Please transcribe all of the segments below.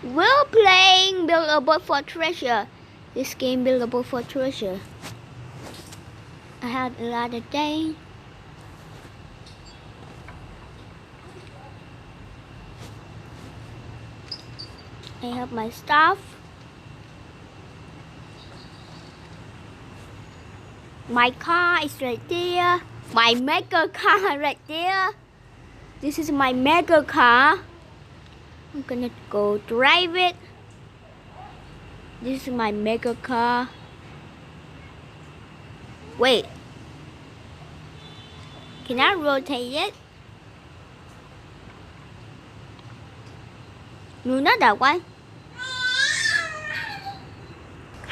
We're playing Build a Boat for Treasure. This game Build a Boat for Treasure. I had a lot of day. I have my stuff. My car is right there. My mega car right there. This is my mega car. I'm gonna go drive it. This is my mega car. Wait. Can I rotate it? No, not that one.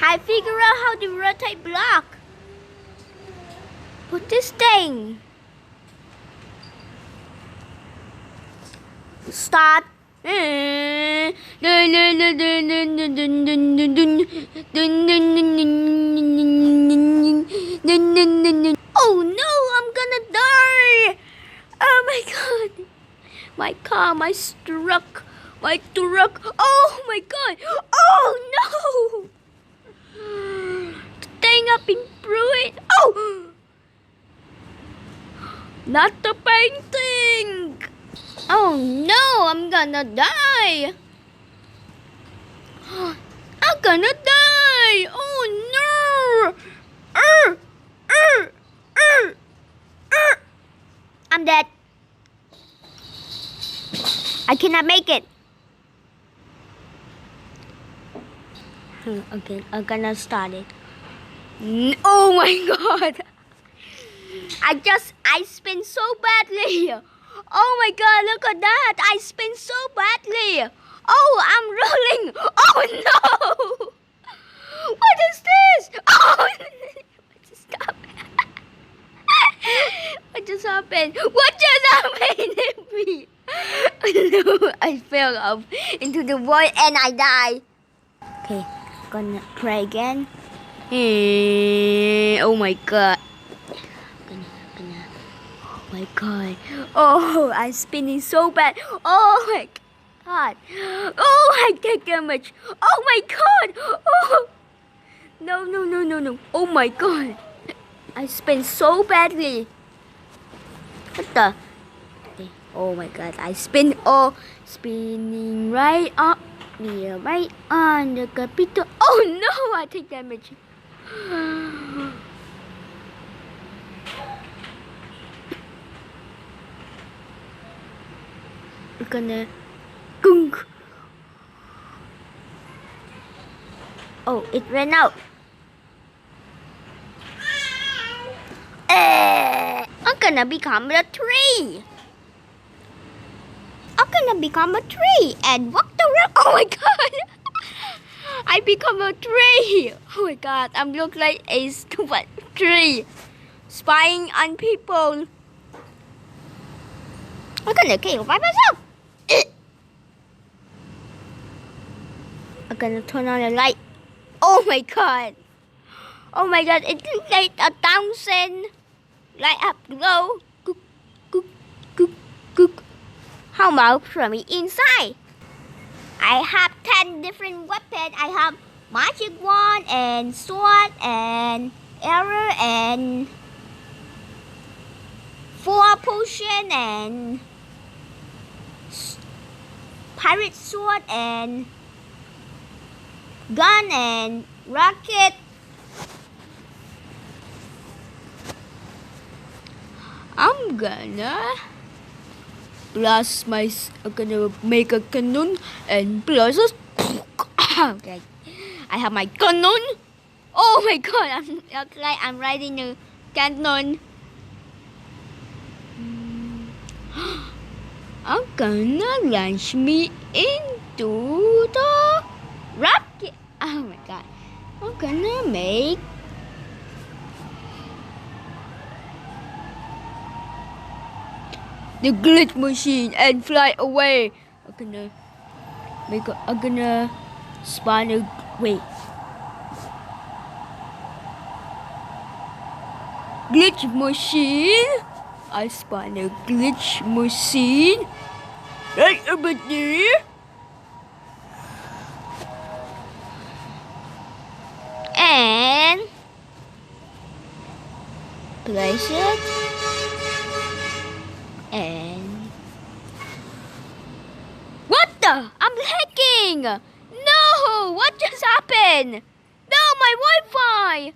I figure out how to rotate block. Put this thing. Start. Oh no, I'm gonna die. Oh my god. My car, my truck. Oh my god. Oh no. The thing up in ruin. Oh. Not the painting. Oh no, I'm gonna die. I'm gonna die. Oh no. I'm dead. I cannot make it. Okay, I'm gonna start it. Oh my god. I spin so badly. Oh my god, look at that. I spin so badly. Oh, I'm rolling. Oh no. What is this? Oh, stop. What just happened? What just happened to me? No, I fell off into the void and I died. Okay, gonna try again. Oh my god. Oh my god. Oh, I'm spinning so bad. Oh my god. Oh, I take damage. Oh my god. Oh. No. Oh my god. I spin so badly. What the? Okay. Oh my god. I spin. Oh, spinning right up. Yeah, right on the capital. Oh no, I take damage. We're gonna gunk. Oh, it ran out. I'm gonna become a tree. I'm gonna become a tree and walk around. Oh my god! I become a tree. Oh my god! I look like a stupid tree, spying on people. I'm gonna kill by myself. I'm gonna turn on the light. Oh my god! Oh my god! It's like 1,000 light up glow. Cook. How about from the inside? I have 10 different weapons. I have magic wand and sword and arrow and 4 potion and pirate sword and gun and rocket. I'm gonna make a cannon and blast us. Okay, I have my cannon. Oh my god, I'm riding a cannon. I'm gonna launch me into the rocket. Oh my god, I'm gonna make the glitch machine and fly away. I'm gonna spawn a glitch machine. I spawn a glitch machine right over there. place it. And what the? I'm hacking! No! What just happened? No, my Wi-Fi!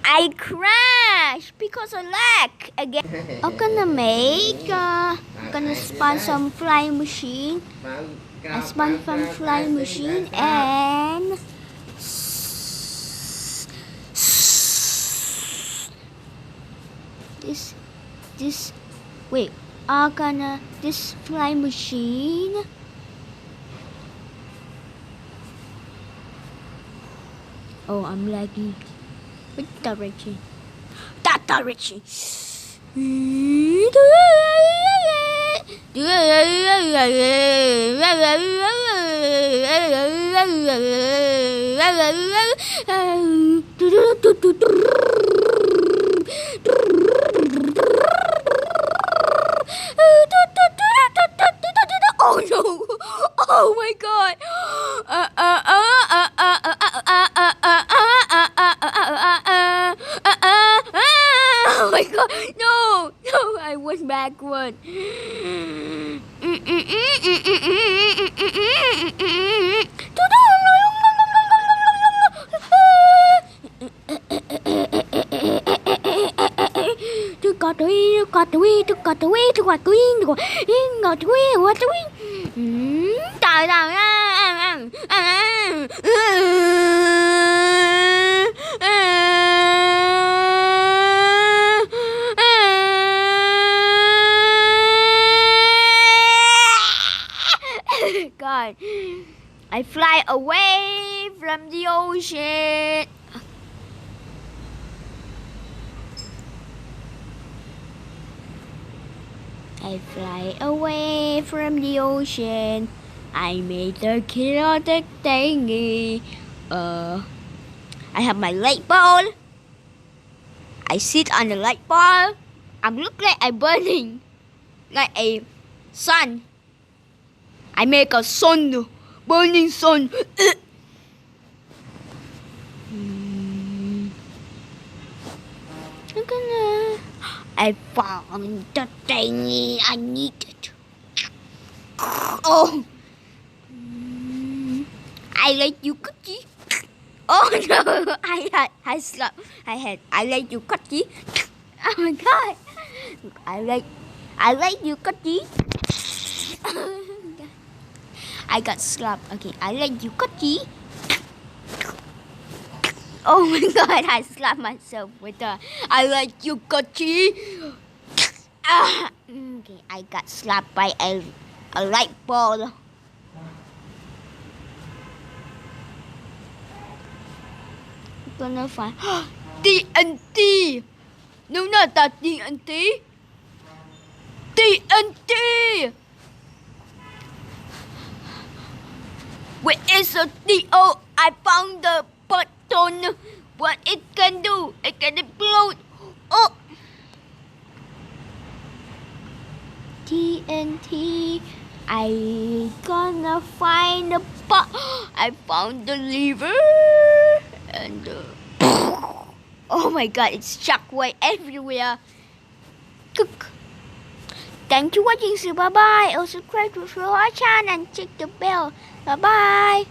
I crashed because of lag again. I'm gonna spawn some flying machine. I spawn from flying machine and this wait, this flying machine. Oh, I'm laggy. Which direction? That direction. Oh no! Oh my god! Oh my god! No! No! I was backward. God, I fly away from the ocean. I fly away from the ocean. I made a chaotic thingy. I have my light ball. I sit on the light ball. I look like I'm burning, like a sun. I make a sun, burning sun. I found the thingy I needed. Oh, I like you cookie. Oh no, I slapped. I like you cookie. Oh my god, I like you cookie. I got slapped. Okay, I like you cookie. Oh my god, I slapped myself with the I like you cookie. Okay, I got slapped by a light ball. I'm gonna find TNT. No, not that TNT. TNT. Where is the TO? I found the button. What it can do? It can explode. Oh. TNT. I gonna find the I found the lever and oh my god, it's shockwave everywhere. Cook. Thank you for watching. So bye bye. Also subscribe to our channel and check the bell. Bye bye.